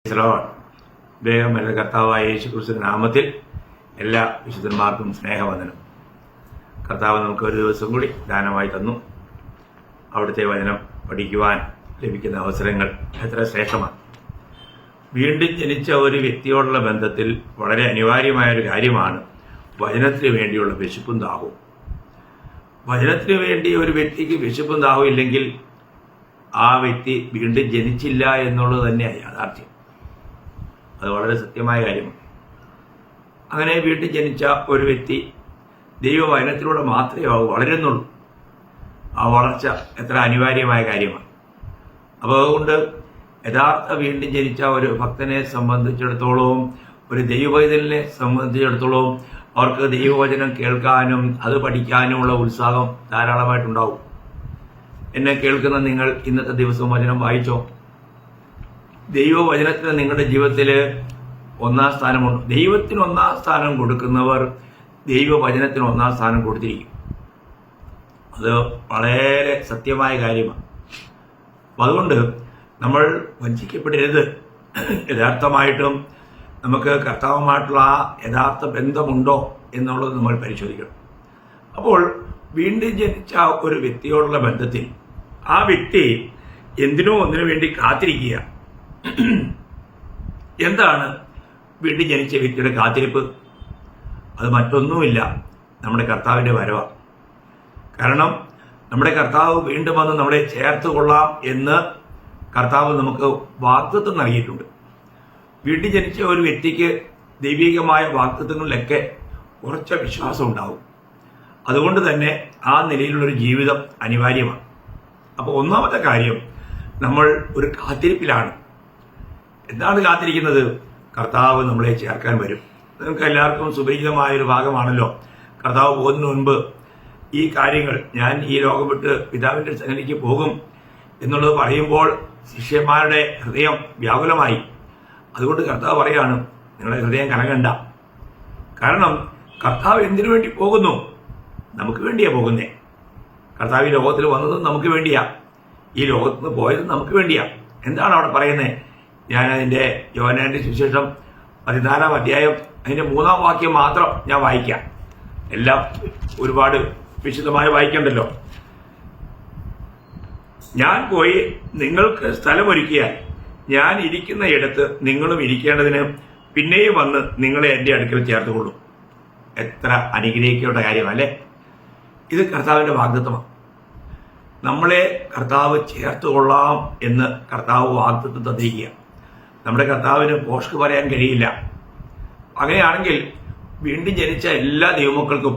വേഗം എൻ്റെ കർത്താവായ യേശുക്രിസ്തു നാമത്തിൽ എല്ലാ വിശുദ്ധന്മാർക്കും സ്നേഹവന്ദനം. കർത്താവ് നമുക്ക് ഒരു ദിവസം കൂടി ദാനമായി തന്നു. അവിടുത്തെ വചനം പഠിക്കുവാൻ ലഭിക്കുന്ന അവസരങ്ങൾ എത്ര ശ്രേഷ്ഠമാണ്. വീണ്ടും ജനിച്ച ഒരു വ്യക്തിയോടുള്ള ബന്ധത്തിൽ വളരെ അനിവാര്യമായൊരു കാര്യമാണ് വചനത്തിന് വേണ്ടിയുള്ള വിശപ്പും ദാഹവും. വചനത്തിന് വേണ്ടി ഒരു വ്യക്തിക്ക് വിശപ്പും ദാഹവും ഇല്ലെങ്കിൽ ആ വ്യക്തി വീണ്ടും ജനിച്ചില്ല എന്നുള്ളത് തന്നെയാണ് യാഥാർത്ഥ്യം. അത് വളരെ സത്യമായ കാര്യമാണ്. അങ്ങനെ വീണ്ടും ജനിച്ച ഒരു വ്യക്തി ദൈവവചനത്തിലൂടെ മാത്രമേ വളരുന്നുള്ളൂ. ആ വളർച്ച എത്ര അനിവാര്യമായ കാര്യമാണ്. അപ്പോൾ അതുകൊണ്ട് യഥാർത്ഥ വീണ്ടും ജനിച്ച ഒരു ഭക്തനെ സംബന്ധിച്ചിടത്തോളവും ഒരു ദൈവവചനെ സംബന്ധിച്ചിടത്തോളവും അവർക്ക് ദൈവവചനം കേൾക്കാനും അത് പഠിക്കാനുമുള്ള ഉത്സാഹം ധാരാളമായിട്ടുണ്ടാവും. എന്നെ കേൾക്കുന്ന നിങ്ങൾ ഇന്നത്തെ ദിവസം വചനം വായിച്ചോ? ദൈവവചനത്തിന് നിങ്ങളുടെ ജീവിതത്തിൽ ഒന്നാം സ്ഥാനമുണ്ട്. ദൈവത്തിന് ഒന്നാം സ്ഥാനം കൊടുക്കുന്നവർ ദൈവവചനത്തിന് ഒന്നാം സ്ഥാനം കൊടുത്തിരിക്കും. അത് വളരെ സത്യമായ കാര്യമാണ്. അപ്പം അതുകൊണ്ട് നമ്മൾ വഞ്ചിക്കപ്പെടരുത്. യഥാർത്ഥമായിട്ടും നമുക്ക് കർത്താവുമായിട്ടുള്ള ആ യഥാർത്ഥ ബന്ധമുണ്ടോ എന്നുള്ളത് നമ്മൾ പരിശോധിക്കണം. അപ്പോൾ വീണ്ടും ജനിച്ച ഒരു വ്യക്തിയോടുള്ള ബന്ധത്തിൽ ആ വ്യക്തി എന്തിനോ ഒന്നിനു വേണ്ടി കാത്തിരിക്കുക. എന്താണ് വീണ്ടും ജനിച്ച വ്യക്തിയുടെ കാത്തിരിപ്പ്? അത് മറ്റൊന്നുമില്ല, നമ്മുടെ കർത്താവിൻ്റെ വരവാണ്. കാരണം നമ്മുടെ കർത്താവ് വീണ്ടും വന്ന് നമ്മളെ ചേർത്ത് കൊള്ളാം എന്ന് കർത്താവ് നമുക്ക് വാഗ്ദത്തം നൽകിയിട്ടുണ്ട്. വീണ്ടും ജനിച്ച ഒരു വ്യക്തിക്ക് ദൈവികമായ വാഗ്ദത്തങ്ങളിലൊക്കെ ഉറച്ച വിശ്വാസം ഉണ്ടാവും. അതുകൊണ്ട് തന്നെ ആ നിലയിലുള്ളൊരു ജീവിതം അനിവാര്യമാണ്. അപ്പോൾ ഒന്നാമത്തെ കാര്യം, നമ്മൾ ഒരു കാത്തിരിപ്പിലാണ്. എന്താണ് കാത്തിരിക്കുന്നത്? കർത്താവ് നമ്മളെ ചേർക്കാൻ വരും. നിങ്ങൾക്ക് എല്ലാവർക്കും സുപരിചിതമായൊരു ഭാഗമാണല്ലോ. കർത്താവ് പോകുന്നതിന് മുൻപ് ഈ കാര്യങ്ങൾ, ഞാൻ ഈ ലോകം വിട്ട് പിതാവിൻ്റെ സന്നിധിക്ക് പോകും എന്നുള്ളത് പറയുമ്പോൾ ശിഷ്യന്മാരുടെ ഹൃദയം വ്യാകുലമായി. അതുകൊണ്ട് കർത്താവ് പറയാണ്, നിങ്ങളുടെ ഹൃദയം കലങ്ങണ്ട. കാരണം കർത്താവ് എന്തിനു വേണ്ടി പോകുന്നു? നമുക്ക് വേണ്ടിയാ പോകുന്നേ. കർത്താവ് ഈ ലോകത്തിൽ വന്നതും നമുക്ക് വേണ്ടിയാ, ഈ ലോകത്ത് നിന്ന് പോയതും നമുക്ക് വേണ്ടിയാ. എന്താണ് അവിടെ പറയുന്നത്? ഞാൻ അതിൻ്റെ യോഹന്നാന്റെ സുവിശേഷം 14-ാം അധ്യായം അതിൻ്റെ 3-ാം വാക്യം മാത്രം ഞാൻ വായിക്കാം. എല്ലാം ഒരുപാട് വിശദമായി വായിക്കണ്ടല്ലോ. ഞാൻ പോയി നിങ്ങൾക്ക് സ്ഥലമൊരുക്കിയാൽ ഞാൻ ഇരിക്കുന്ന ഇടത്ത് നിങ്ങളും ഇരിക്കേണ്ടതിന് പിന്നെയും വന്ന് നിങ്ങളെ എൻ്റെ അടുക്കൽ ചേർത്തുകൊള്ളും. എത്ര അനുഗ്രഹിക്കേണ്ട കാര്യമല്ലേ? ഇത് കർത്താവിൻ്റെ വാഗ്ദത്തമാണ്. നമ്മളെ കർത്താവ് ചേർത്തുകൊള്ളാം എന്ന് കർത്താവ് വാഗ്ദത്തം തന്നിരിക്കുക. നമ്മുടെ കർത്താവിന് പോഷ്ക്ക് പറയാൻ കഴിയില്ല. അങ്ങനെയാണെങ്കിൽ വീണ്ടും ജനിച്ച എല്ലാ ദൈവമക്കൾക്കും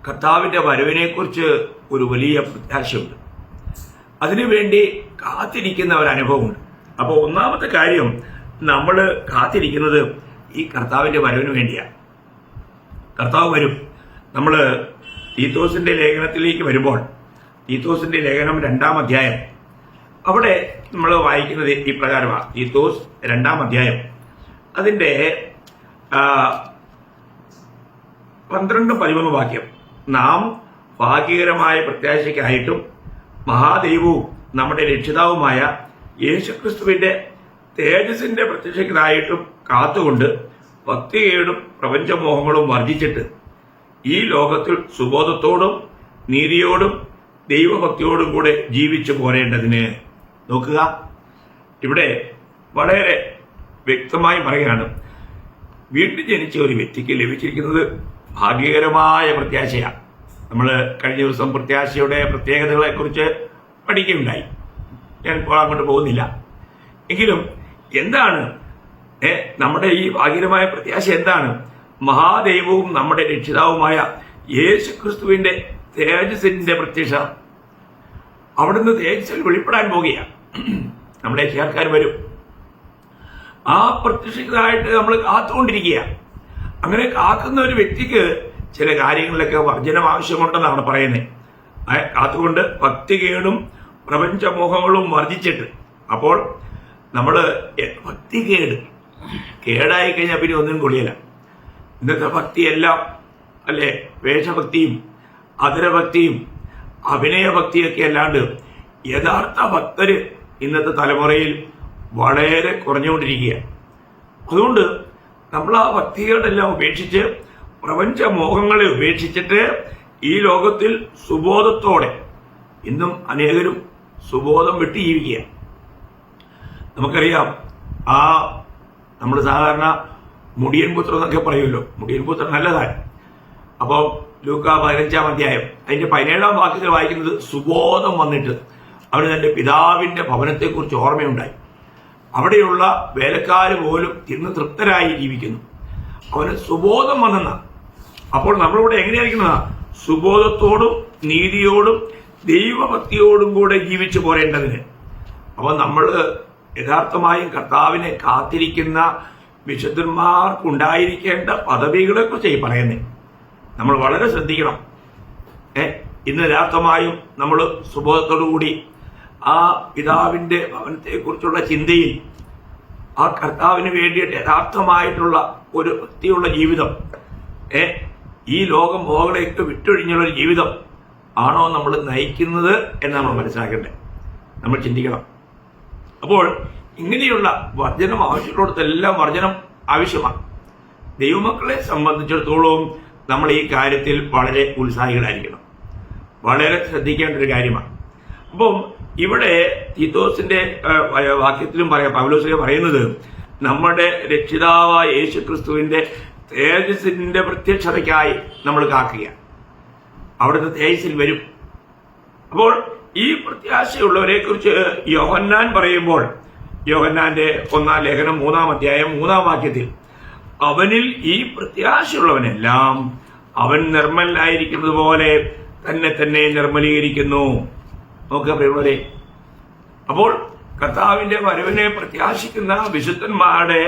കർത്താവിൻ്റെ വരവിനെക്കുറിച്ച് ഒരു വലിയ പ്രത്യാശയുണ്ട്. അതിനുവേണ്ടി കാത്തിരിക്കുന്ന ഒരു അനുഭവമുണ്ട്. അപ്പോൾ ഒന്നാമത്തെ കാര്യം, നമ്മൾ കാത്തിരിക്കുന്നത് ഈ കർത്താവിൻ്റെ വരവിന് വേണ്ടിയാണ്. കർത്താവ് വരും. നമ്മൾ തീത്തോസിന്റെ ലേഖനത്തിലേക്ക് വരുമ്പോൾ, തീത്തോസിന്റെ ലേഖനം 2-ാം അധ്യായം, അവിടെ നമ്മൾ വായിക്കുന്നത് ഈ പ്രകാരമാണ്. തീത്തോസ് 2-ാം അധ്യായം അതിൻ്റെ 12-13 വാക്യം. നാം ഭാഗ്യകരമായ പ്രത്യാശയ്ക്കായിട്ടും മഹാദൈവവും നമ്മുടെ രക്ഷിതാവുമായ യേശുക്രിസ്തുവിന്റെ തേജസ്സിന്റെ പ്രത്യക്ഷത്തിനായിട്ടും കാത്തുകൊണ്ട് ഭക്തികേടും പ്രപഞ്ചമോഹങ്ങളും വർജിച്ചിട്ട് ഈ ലോകത്തിൽ സുബോധത്തോടും നീതിയോടും ദൈവഭക്തിയോടും കൂടെ ജീവിച്ചു പോരേണ്ടതിന്. നോക്കുക, ഇവിടെ വളരെ വ്യക്തമായി പറയുകയാണ്, വീണ്ടും ജനിച്ച ഒരു വ്യക്തിക്ക് ലഭിച്ചിരിക്കുന്നത് ഭാഗ്യകരമായ പ്രത്യാശയാണ്. നമ്മൾ കഴിഞ്ഞ ദിവസം പ്രത്യാശയുടെ പ്രത്യേകതകളെക്കുറിച്ച് പഠിക്കുകയുണ്ടായി. ഞാൻ ഇപ്പോൾ അങ്ങോട്ട് പോകുന്നില്ല. എങ്കിലും എന്താണ് നമ്മുടെ ഈ ഭാഗ്യകരമായ പ്രത്യാശ? എന്താണ്? മഹാദൈവവും നമ്മുടെ രക്ഷിതാവുമായ യേശുക്രിസ്തുവിന്റെ തേജസ്സിന്റെ പ്രത്യക്ഷ. അവിടുന്ന് തേജസ്സിൽ വെളിപ്പെടാൻ പോകുകയാണ്. നമ്മളെ ചേർക്കാൻ വരും. ആ പ്രത്യക്ഷത്തിനായിട്ട് നമ്മൾ കാത്തുകൊണ്ടിരിക്കുക. അങ്ങനെ കാക്കുന്ന ഒരു വ്യക്തിക്ക് ചില കാര്യങ്ങളിലൊക്കെ വർജനം ആവശ്യമുണ്ടെന്നാണ് പറയുന്നത്. കാത്തുകൊണ്ട് ഭക്തികേടും പ്രപഞ്ചമോഹങ്ങളും വർജിച്ചിട്ട്. അപ്പോൾ നമ്മൾ കേടായി കഴിഞ്ഞാൽ പിന്നെ ഒന്നിനും കൊള്ളിയല്ല. ഇന്നത്തെ ഭക്തിയെല്ലാം അല്ലെ, വേഷഭക്തിയും അധരഭക്തിയും അഭിനയഭക്തിയൊക്കെ അല്ലാണ്ട് യഥാർത്ഥ ഭക്തര് ഇന്നത്തെ തലമുറയിൽ വളരെ കുറഞ്ഞുകൊണ്ടിരിക്കുക. അതുകൊണ്ട് നമ്മൾ ആ ഭക്തികളെല്ലാം ഉപേക്ഷിച്ച് പ്രപഞ്ച മോഹങ്ങളെ ഉപേക്ഷിച്ചിട്ട് ഈ ലോകത്തിൽ സുബോധത്തോടെ, ഇന്നും അനേകരും സുബോധം വിട്ട് ജീവിക്കുക. നമുക്കറിയാം, നമ്മൾ സാധാരണ മുടിയൻ പുത്രൻ എന്നൊക്കെ പറയുമല്ലോ, മുടിയൻ പുത്രൻ നല്ലതാണ്. അപ്പോൾ ലൂക്ക 15-ാം അധ്യായം അതിന്റെ 17-ാം വാക്യത്തിൽ വായിക്കുന്നത്, സുബോധം വന്നിട്ട് അവന് തന്റെ പിതാവിന്റെ ഭവനത്തെക്കുറിച്ച് ഓർമ്മയുണ്ടായി. അവിടെയുള്ള വേലക്കാർ പോലും തിന്ന് തൃപ്തരായി ജീവിക്കുന്നു. അവന് സുബോധം വന്നെന്ന. അപ്പോൾ നമ്മളിവിടെ എങ്ങനെയായിരിക്കുന്ന സുബോധത്തോടും നീതിയോടും ദൈവഭക്തിയോടും കൂടെ ജീവിച്ചു പോരേണ്ടതിന്. അപ്പോൾ നമ്മൾ യഥാർത്ഥമായും കർത്താവിനെ കാത്തിരിക്കുന്ന വിശുദ്ധന്മാർക്കുണ്ടായിരിക്കേണ്ട പദവികളെ കുറിച്ച് ഈ പറയുന്നത് നമ്മൾ വളരെ ശ്രദ്ധിക്കണം. ഇന്ന് യഥാർത്ഥമായും നമ്മൾ സുബോധത്തോടു കൂടി ആ പിതാവിന്റെ ഭവനത്തെക്കുറിച്ചുള്ള ചിന്തയിൽ ആ കർത്താവിന് വേണ്ടിയിട്ട് യഥാർത്ഥമായിട്ടുള്ള ഒരു ഭക്തിയുള്ള ജീവിതം, ഈ ലോകം മോഹങ്ങളെയൊക്കെ വിട്ടൊഴിഞ്ഞുള്ള ഒരു ജീവിതം ആണോ നമ്മൾ നയിക്കുന്നത് എന്ന് നമ്മൾ മനസ്സിലാക്കണ്ടേ, നമ്മൾ ചിന്തിക്കണം. അപ്പോൾ ഇങ്ങനെയുള്ള വർജനം ആവശ്യമുള്ളിടത്തെല്ലാം വർജനം ആവശ്യമാണ്. ദൈവമക്കളെ സംബന്ധിച്ചിടത്തോളം നമ്മൾ ഈ കാര്യത്തിൽ വളരെ ഉത്സാഹികളായിരിക്കണം, വളരെ ശ്രദ്ധിക്കേണ്ട ഒരു കാര്യമാണ്. അപ്പം ഇവിടെ തീത്തോസിന്റെ വാക്യത്തിലും പറയാം, പൗലോസിലെ പറയുന്നത് നമ്മുടെ രക്ഷിതാവായ യേശു ക്രിസ്തുവിന്റെ തേജസ്സിന്റെ പ്രത്യക്ഷതയ്ക്കായി നമ്മൾ കാക്കുക. അവിടുത്തെ തേജസ്സിൽ വരും. അപ്പോൾ ഈ പ്രത്യാശയുള്ളവരെ കുറിച്ച് യോഹന്നാൻ പറയുമ്പോൾ, യോഹന്നാന്റെ 1-ാം ലേഖനം 3-ാം അധ്യായം 3-ാം വാക്യത്തിൽ, അവനിൽ ഈ പ്രത്യാശയുള്ളവനെല്ലാം അവൻ നിർമ്മലനായിരിക്കുന്നത് പോലെ തന്നെ നിർമ്മലീകരിക്കുന്നു. നോക്കുക പ്രിയമുള്ളവരെ, അപ്പോൾ കർത്താവിന്റെ വരവിനെ പ്രത്യാശിക്കുന്ന വിശുദ്ധന്മാരുടെ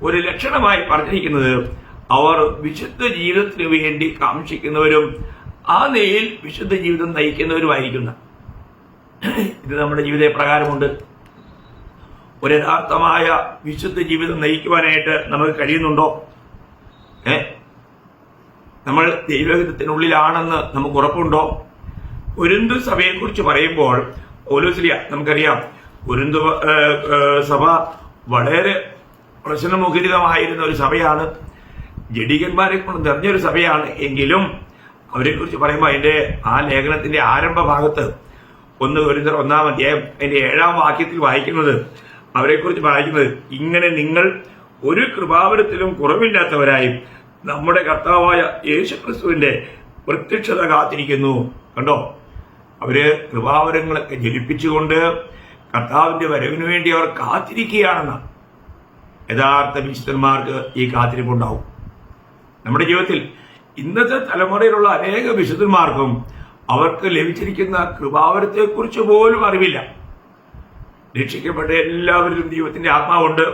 ഒരു ലക്ഷണമായി പറഞ്ഞിരിക്കുന്നത് അവർ വിശുദ്ധ ജീവിതത്തിന് വേണ്ടി കാംക്ഷിക്കുന്നവരും ആ നിലയിൽ വിശുദ്ധ ജീവിതം നയിക്കുന്നവരുമായിരിക്കുന്ന. ഇത് നമ്മുടെ ജീവിത പ്രകാരമുണ്ട്. ഒരു യഥാർത്ഥമായ വിശുദ്ധ ജീവിതം നയിക്കുവാനായിട്ട് നമുക്ക് കഴിയുന്നുണ്ടോ? നമ്മൾ ദൈവഹിതത്തിനുള്ളിലാണെന്ന് നമുക്ക് ഉറപ്പുണ്ടോ? കൊരിന്ത് സഭയെക്കുറിച്ച് പറയുമ്പോൾ പൗലോസ്ലീഹ, നമുക്കറിയാം കൊരിന്ത് സഭ വളരെ പ്രശ്നമുഖരിതമായിരുന്ന ഒരു സഭയാണ്, ജഡികന്മാരെ കൊണ്ട് നിറഞ്ഞൊരു സഭയാണ്. എങ്കിലും അവരെക്കുറിച്ച് പറയുമ്പോൾ അതിന്റെ ആ ലേഖനത്തിന്റെ ആരംഭ ഭാഗത്ത് 1 കൊരിന്ത്യർ 1-ാം അധ്യായം അതിന്റെ 7-ാം വാക്യത്തിൽ വായിക്കുന്നത്, അവരെക്കുറിച്ച് വായിക്കുന്നത്, ഇങ്ങനെ നിങ്ങൾ ഒരു കൃപാവരത്തിലും കുറവില്ലാത്തവരായി നമ്മുടെ കർത്താവായ യേശുക്രിസ്തുവിന്റെ പ്രത്യക്ഷത കാത്തിരിക്കുന്നു. കണ്ടോ, അവര് കൃപാവരങ്ങളൊക്കെ ജനിപ്പിച്ചുകൊണ്ട് കർത്താവിന്റെ വരവിന് വേണ്ടി അവർ കാത്തിരിക്കുകയാണെന്ന്. യഥാർത്ഥ വിശുദ്ധന്മാർക്ക് ഈ കാത്തിരിപ്പുണ്ടാവും. നമ്മുടെ ജീവിതത്തിൽ ഇന്നത്തെ തലമുറയിലുള്ള അനേക വിശുദ്ധന്മാർക്കും അവർക്ക് ലഭിച്ചിരിക്കുന്ന കൃപാവരത്തെക്കുറിച്ച് പോലും അറിവില്ല. രക്ഷിക്കപ്പെട്ട എല്ലാവരിലും ദൈവത്തിന്റെ ആത്മാവുണ്ട്.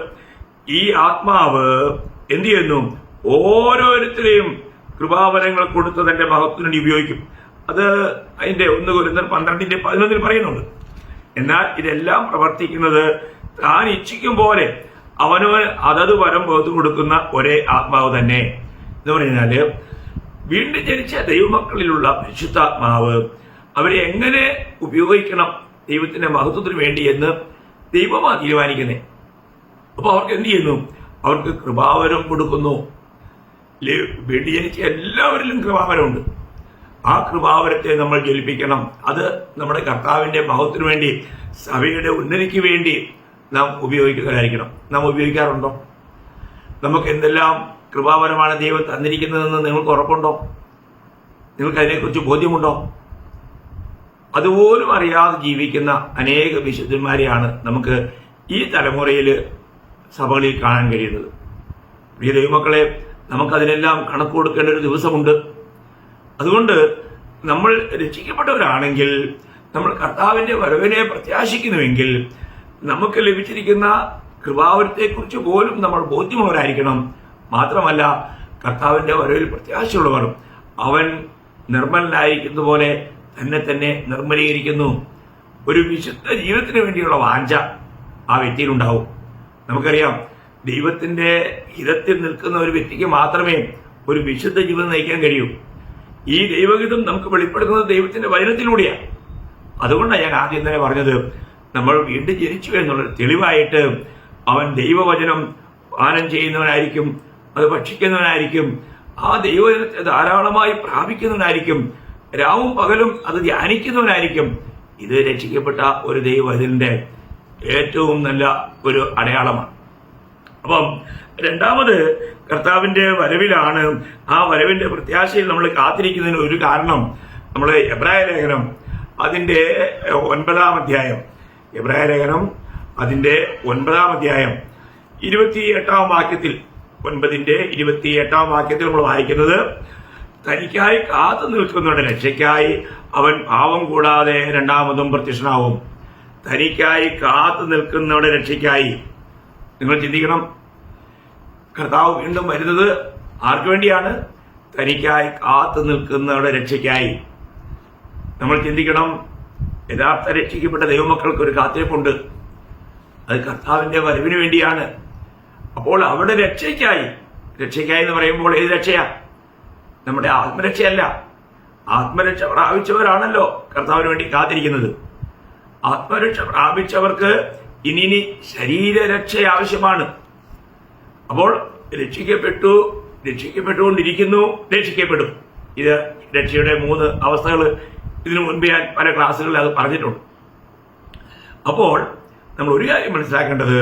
ഈ ആത്മാവ് എന്ത് ചെയ്യുന്നു? ഓരോരുത്തരെയും കൃപാവരങ്ങൾ കൊടുത്ത് തന്റെ മഹത്വത്തിന് ഉപയോഗിക്കും. അത് അതിന്റെ 1 കൊരിന്ത്യർ 12:11 പറയുന്നുണ്ട്. എന്നാൽ ഇതെല്ലാം പ്രവർത്തിക്കുന്നത് താൻ ഇച്ഛിക്കും പോലെ അവനവൻ അതത് വരം പകർന്നു കൊടുക്കുന്ന ഒരേ ആത്മാവ് തന്നെ. എന്ന് പറഞ്ഞാല് വീണ്ടും ജനിച്ച ദൈവമക്കളിലുള്ള പരിശുദ്ധാത്മാവ് അവരെ എങ്ങനെ ഉപയോഗിക്കണം ദൈവത്തിന്റെ മഹത്വത്തിന് വേണ്ടി എന്ന് ദൈവമാണ് തീരുമാനിക്കുന്നത്. അപ്പൊ അവർക്ക് എന്ത് ചെയ്യുന്നു? അവർക്ക് കൃപാവരം കൊടുക്കുന്നു. വീണ്ടും ജനിച്ച എല്ലാവരിലും കൃപാവരമുണ്ട്. ആ കൃപാവരത്തെ നമ്മൾ ജ്വലിപ്പിക്കണം. അത് നമ്മുടെ കർത്താവിന്റെ മഹത്വത്തിന് വേണ്ടി, സഭയുടെ ഉന്നതിക്ക് വേണ്ടി നാം ഉപയോഗിക്കുന്നവരായിരിക്കണം. നാം ഉപയോഗിക്കാറുണ്ടോ? നമുക്ക് എന്തെല്ലാം കൃപാവരമാണ് ദൈവം തന്നിരിക്കുന്നതെന്ന് നിങ്ങൾക്ക് ഉറപ്പുണ്ടോ? നിങ്ങൾക്ക് അതിനെക്കുറിച്ച് ബോധ്യമുണ്ടോ? അതുപോലും അറിയാതെ ജീവിക്കുന്ന അനേക വിശുദ്ധന്മാരെയാണ് നമുക്ക് ഈ തലമുറയിൽ സഭകളിൽ കാണാൻ കഴിയുന്നത്. പ്രിയ ദൈവമക്കളെ, നമുക്കതിനെല്ലാം കണക്ക് കൊടുക്കേണ്ട ഒരു ദിവസമുണ്ട്. അതുകൊണ്ട് നമ്മൾ രക്ഷിക്കപ്പെട്ടവരാണെങ്കിൽ, നമ്മൾ കർത്താവിന്റെ വരവിനെ പ്രത്യാശിക്കുന്നുവെങ്കിൽ, നമുക്ക് ലഭിച്ചിരിക്കുന്ന കൃപാവരത്തെക്കുറിച്ച് പോലും നമ്മൾ ബോധ്യമുള്ളവരായിരിക്കണം. മാത്രമല്ല, കർത്താവിന്റെ വരവിൽ പ്രത്യാശയുള്ളവർ അവൻ നിർമ്മലനായിരിക്കുന്ന പോലെ തന്നെ നിർമ്മലീകരിക്കുന്നു. ഒരു വിശുദ്ധ ജീവിതത്തിന് വേണ്ടിയുള്ള വാഞ്ച ആ വ്യക്തിയിലുണ്ടാവും. നമുക്കറിയാം, ദൈവത്തിന്റെ ഹിതത്തിൽ നിൽക്കുന്ന ഒരു വ്യക്തിക്ക് മാത്രമേ ഒരു വിശുദ്ധ ജീവിതം നയിക്കാൻ കഴിയൂ. ഈ ദൈവഹിതം നമുക്ക് വെളിപ്പെടുത്തുന്നത് ദൈവത്തിന്റെ വചനത്തിലൂടെയാണ്. അതുകൊണ്ടാണ് ഞാൻ ആദ്യം തന്നെ പറഞ്ഞത്, നമ്മൾ വീണ്ടും ജനിച്ചു എന്നുള്ളൊരു തെളിവായിട്ട് അവൻ ദൈവവചനം പാനം ചെയ്യുന്നവനായിരിക്കും, അത് ഭക്ഷിക്കുന്നവനായിരിക്കും, ആ ദൈവത്തെ ധാരാളമായി പ്രാപിക്കുന്നവനായിരിക്കും, രാവും പകലും അത് ധ്യാനിക്കുന്നവനായിരിക്കും. ഇത് രക്ഷിക്കപ്പെട്ട ഒരു ദൈവത്തിന്റെ ഏറ്റവും നല്ല ഒരു അടയാളമാണ്. അപ്പം രണ്ടാമത് കർത്താവിന്റെ വരവിലാണ്. ആ വരവിന്റെ പ്രത്യാശയിൽ നമ്മൾ കാത്തിരിക്കുന്നതിന് ഒരു കാരണം നമ്മൾ എബ്രായ ലേഖനം അതിന്റെ 9-ാം അധ്യായം, എബ്രായ ലേഖനം അതിന്റെ 9-ാം അധ്യായം 28-ാം വാക്യത്തിൽ, 9-ന്റെ 28-ാം വാക്യത്തിൽ നമ്മൾ വായിക്കുന്നത്, തനിക്കായി കാത്തു നിൽക്കുന്നവരുടെ രക്ഷയ്ക്കായി അവൻ പാപം കൂടാതെ രണ്ടാമതും പ്രത്യക്ഷനാവും. തനിക്കായി കാത്തു നിൽക്കുന്നവരുടെ രക്ഷയ്ക്കായി. നിങ്ങൾ ചിന്തിക്കണം, കർത്താവ് വീണ്ടും വരുന്നത് ആർക്കു വേണ്ടിയാണ്? തനിക്കായി കാത്തു നിൽക്കുന്നവരുടെ രക്ഷയ്ക്കായി. നമ്മൾ ചിന്തിക്കണം, യഥാർത്ഥ രക്ഷിക്കപ്പെട്ട ദൈവമക്കൾക്ക് ഒരു കാത്തിരിപ്പുണ്ട്. അത് കർത്താവിന്റെ വരവിന് വേണ്ടിയാണ്. അപ്പോൾ അവിടെ രക്ഷയ്ക്കായി എന്ന് പറയുമ്പോൾ ഏത് രക്ഷയാ? നമ്മുടെ ആത്മരക്ഷയല്ല. ആത്മരക്ഷ പ്രാപിച്ചവരാണല്ലോ കർത്താവിന് വേണ്ടി കാത്തിരിക്കുന്നത്. ആത്മരക്ഷ പ്രാപിച്ചവർക്ക് ഇനി ശരീരരക്ഷ ആവശ്യമാണ്. അപ്പോൾ രക്ഷിക്കപ്പെട്ടുകൊണ്ടിരിക്കുന്നു, രക്ഷിക്കപ്പെടും. ഇത് രക്ഷയുടെ 3 അവസ്ഥകൾ ഇതിനു മുൻപ് ഞാൻ പല ക്ലാസ്സുകളിൽ അത് പറഞ്ഞിട്ടുണ്ട്. അപ്പോൾ നമ്മൾ ഒരു കാര്യം മനസ്സിലാക്കേണ്ടത്,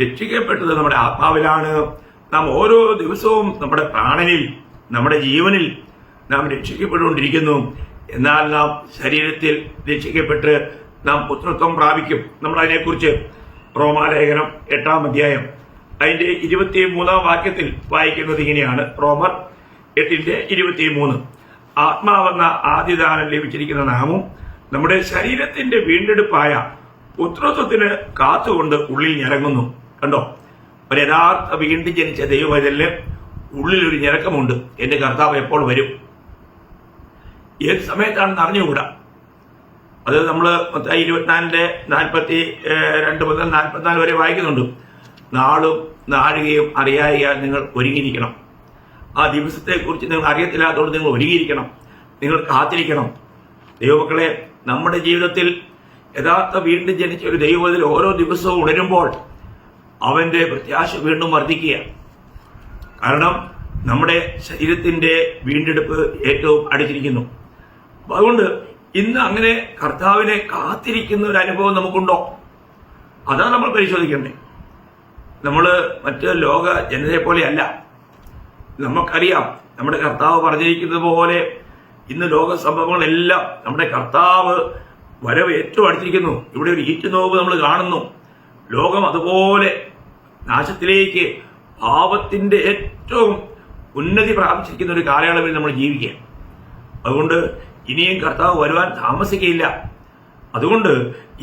രക്ഷിക്കപ്പെട്ടത് നമ്മുടെ ആത്മാവിലാണ്. നാം ഓരോ ദിവസവും നമ്മുടെ പ്രാണനിൽ, നമ്മുടെ ജീവനിൽ നാം രക്ഷിക്കപ്പെട്ടുകൊണ്ടിരിക്കുന്നു. എന്നാൽ നാം ശരീരത്തിൽ രക്ഷിക്കപ്പെട്ട് നാം പുത്രത്വം പ്രാപിക്കും. നമ്മൾ അതിനെക്കുറിച്ച് റോമാലേഖനം 8-ാം അധ്യായം അതിന്റെ 23-ാം വാക്യത്തിൽ വായിക്കുന്നത് ഇങ്ങനെയാണ്. റോമർ 8-ന്റെ 23. ആത്മാവെന്ന ആദ്യദാനം ലഭിച്ചിരിക്കുന്ന നാമും നമ്മുടെ ശരീരത്തിന്റെ വീണ്ടെടുപ്പായ പുത്രത്വത്തിന് കാത്തുകൊണ്ട് ഉള്ളിൽ ഞരങ്ങുന്നു. കണ്ടോ, ഒരു യഥാർത്ഥ വീണ്ടും ജനിച്ച ദൈവവൈതലിന് ഉള്ളിലൊരു ഞരക്കമുണ്ട്. എന്റെ കർത്താവ് എപ്പോൾ വരും, ഏത് സമയത്താണെന്ന് അറിഞ്ഞുകൂടാ. അത് നമ്മൾ 24-ന്റെ 42 മുതൽ 44 വരെ വായിക്കുന്നുണ്ട്. നാളും നാഴികയും അറിയാൻ നിങ്ങൾ ഒരുങ്ങിയിരിക്കണം. ആ ദിവസത്തെക്കുറിച്ച് നിങ്ങൾ അറിയത്തില്ലാത്തതുകൊണ്ട് നിങ്ങൾ ഒരുങ്ങിയിരിക്കണം, നിങ്ങൾ കാത്തിരിക്കണം. ദൈവമക്കളെ, നമ്മുടെ ജീവിതത്തിൽ യഥാർത്ഥ വീണ്ടും ജനിച്ച ഒരു ദൈവത്തിൽ ഓരോ ദിവസവും ഉണരുമ്പോൾ അവന്റെ പ്രത്യാശ വീണ്ടും വർദ്ധിക്കുക. കാരണം നമ്മുടെ ശരീരത്തിന്റെ വീണ്ടെടുപ്പ് ഏറ്റവും അടുത്തിരിക്കുന്നു. അപ്പൊ അതുകൊണ്ട് ഇന്ന് അങ്ങനെ കർത്താവിനെ കാത്തിരിക്കുന്ന ഒരു അനുഭവം നമുക്കുണ്ടോ? അതാണ് നമ്മൾ പരിശോധിക്കേണ്ടത്. നമ്മൾ മറ്റ് ലോക ജനതയെ പോലെയല്ല. നമുക്കറിയാം, നമ്മുടെ കർത്താവ് പറഞ്ഞിരിക്കുന്നത് പോലെ ഇന്ന് ലോക സംഭവങ്ങളെല്ലാം നമ്മുടെ കർത്താവ് വരവ് ഏറ്റവും അടുത്തിരിക്കുന്നു. ഇവിടെ ഒരു ഈറ്റുനോവ് നമ്മൾ കാണുന്നു. ലോകം അതുപോലെ നാശത്തിലേക്ക്, പാപത്തിന്റെ ഏറ്റവും ഉന്നതി പ്രാപിച്ചിരിക്കുന്ന ഒരു കാലയളവിൽ നമ്മൾ ജീവിക്കുക. അതുകൊണ്ട് ഇനിയും കർത്താവ് വരുവാൻ താമസിക്കുകയില്ല. അതുകൊണ്ട്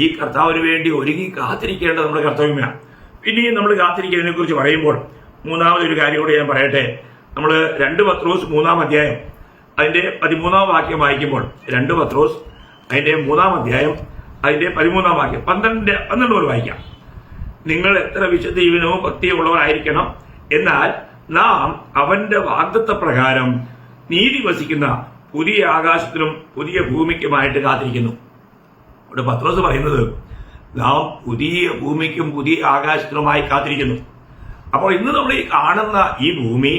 ഈ കർത്താവിന് വേണ്ടി ഒരുങ്ങി കാത്തിരിക്കേണ്ടത് നമ്മുടെ കർത്തവ്യമാണ്. പിന്നെയും നമ്മൾ കാത്തിരിക്കുന്നതിനെ കുറിച്ച് പറയുമ്പോൾ മൂന്നാമതൊരു കാര്യം കൂടെ ഞാൻ പറയട്ടെ. നമ്മൾ 2 പത്രോസ് 3-ാം അധ്യായം അതിന്റെ 13-ാം വാക്യം വായിക്കുമ്പോൾ, 2 പത്രോസ് അതിന്റെ 3-ാം അധ്യായം അതിന്റെ 13-ാം വാക്യം 12 മുതൽ വായിക്കാം. നിങ്ങൾ എത്ര വിശുദ്ധ ജീവനവും ഭക്തിയുള്ളവരായിരിക്കണം, എന്നാൽ നാം അവന്റെ വാഗ്ദത്ത പ്രകാരം നീതി വസിക്കുന്ന പുതിയ ആകാശത്തിനും പുതിയ ഭൂമിക്കുമായിട്ട് കാത്തിരിക്കുന്നു. ഇവിടെ പത്രോസ് പറയുന്നത് നാം പുതിയ ഭൂമിക്കും പുതിയ ആകാശത്തിനുമായി കാത്തിരിക്കുന്നു. അപ്പോൾ ഇന്ന് നമ്മൾ ഈ കാണുന്ന ഈ ഭൂമി,